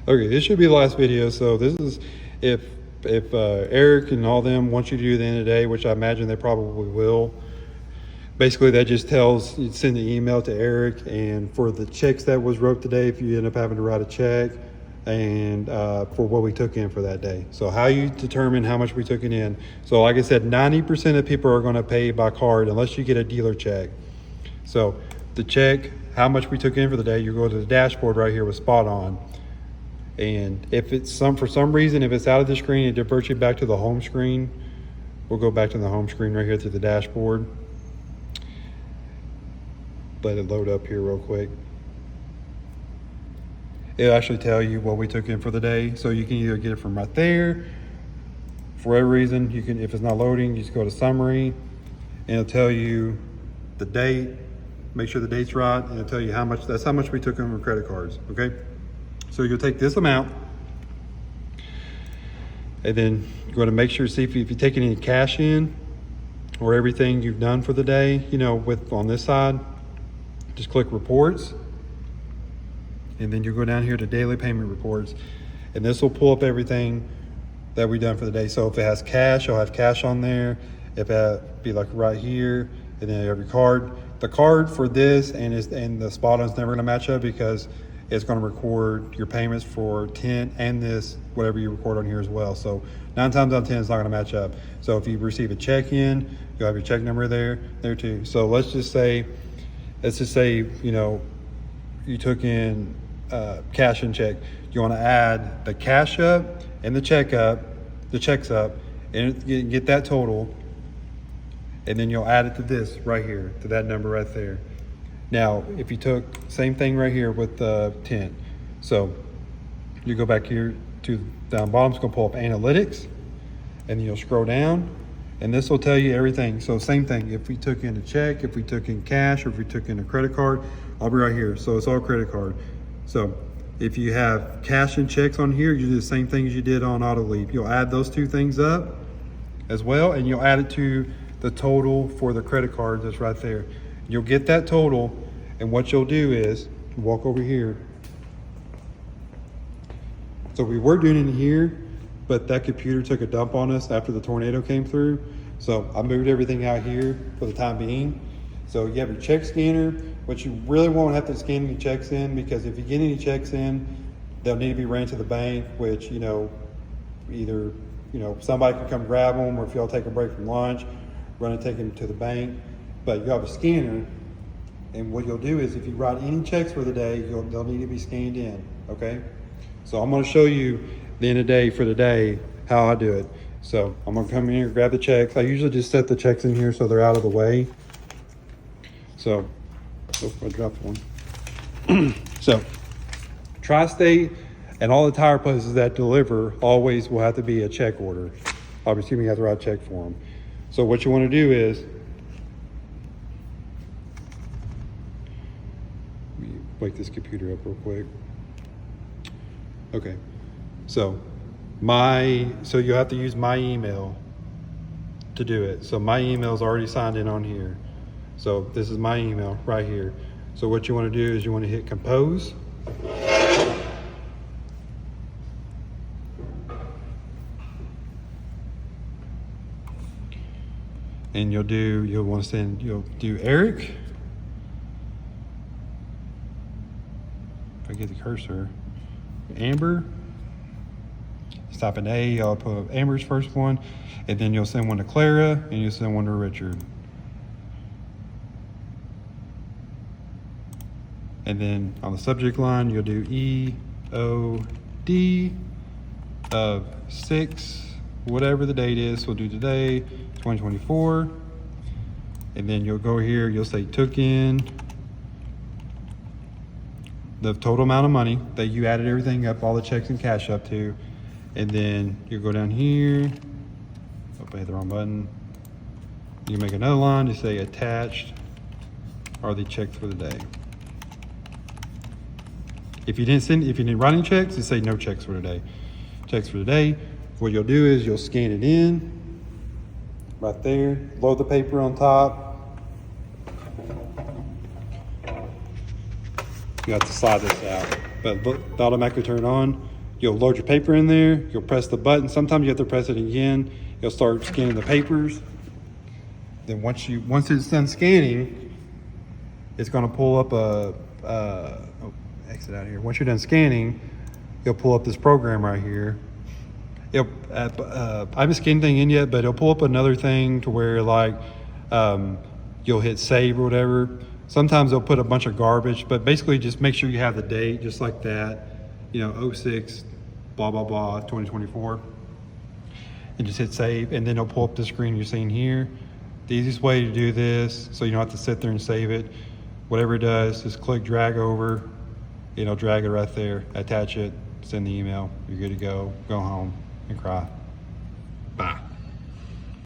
Okay, this should be the last video. So this is if Eric and all them want you to do the end of the day, which I imagine they probably will. Basically, that just tells you send the email to Eric, and for the checks that was wrote today, if you end up having to write a check, and for what we took in for that day. So how you determine how much we took it in. So like I said, 90% of people are going to pay by card unless you get a dealer check. So the check, how much we took in for the day, you go to the dashboard right here with Spot On. And if it's for some reason, if it's out of the screen, it diverts you back to the home screen. We'll go back to the home screen right here to the dashboard. Let it load up here real quick. It'll actually tell you what we took in for the day. So you can either get it from right there. For whatever reason, you can, if it's not loading, you just go to summary and it'll tell you the date, make sure the date's right, and it'll tell you how much, that's how much we took in from credit cards, okay? So you'll take this amount and then you're going to make sure, see if you're taking any cash in or everything you've done for the day, you know, with on this side, just click reports. And then you go down here to daily payment reports, and this will pull up everything that we've done for the day. So if it has cash, you'll have cash on there. If it be like right here, and then every card. The card for this and the Spot On's never gonna match up because it's gonna record your payments for 10 and this, whatever you record on here as well. So 9 times out of 10, it's not gonna match up. So if you receive a check in, you'll have your check number there too. So let's just say, you know, you took in cash and check. You want to add the cash up and the checks up, and get that total, and then you'll add it to this right here, to that number right there. Now, if you took same thing right here with the 10, so you go back here to down bottom, it's going to pull up analytics, and then you'll scroll down, and this will tell you everything. So same thing, if we took in a check, if we took in cash, or if we took in a credit card, I'll be right here. So it's all credit card. So if you have cash and checks on here, you do the same thing as you did on AutoLeap. You'll add those two things up as well, and you'll add it to the total for the credit card that's right there. You'll get that total, and what you'll do is walk over here. So we were doing it here, but that computer took a dump on us after the tornado came through. So I moved everything out here for the time being. So you have your check scanner, but you really won't have to scan any checks in, because if you get any checks in, they'll need to be ran to the bank, which, you know, either, you know, somebody can come grab them, or if y'all take a break from lunch, run and take them to the bank. But you have a scanner, and what you'll do is if you write any checks for the day, they'll need to be scanned in, okay? So I'm gonna show you the end of the day for the day, how I do it. So I'm gonna come in here, grab the checks. I usually just set the checks in here so they're out of the way. So, oh, I dropped one. So, Tri-State and all the tire places that deliver always will have to be a check order. Obviously, you have to write a check for them. So what you want to do is, let me wake this computer up real quick. Okay, so you have to use my email to do it. So my email is already signed in on here. So this is my email right here. So what you want to do is you want to hit compose. And you'll do Eric. If I get the cursor, Amber. Stop an A, I'll put Amber's first one, and then you'll send one to Clara, and you'll send one to Richard. And then on the subject line, you'll do EOD of 6, whatever the date is. We'll do today, 2024. And then you'll go here, you'll say took in the total amount of money that you added everything up, all the checks and cash up to. And then you go down here. Oh, I hit the wrong button. You make another line to say attached are the checks for the day. If you didn't write any checks, just say no checks for today. Checks for today. What you'll do is you'll scan it in right there, load the paper on top. You have to slide this out, but look, automatically turn on. You'll load your paper in there, you'll press the button. Sometimes you have to press it again. You'll start scanning the papers. Then once it's done scanning, it's gonna pull up exit out here. Once you're done scanning, you'll pull up this program right here. I haven't scanned anything in yet, but it'll pull up another thing to where like you'll hit save or whatever. Sometimes they'll put a bunch of garbage, but basically just make sure you have the date just like that, you know, 06 blah blah blah 2024, and just hit save, and then it'll pull up the screen you're seeing here. The easiest way to do this, so you don't have to sit there and save it, whatever it does, just click drag over, it'll drag it right there, attach it, send the email, you're good to go home and cry.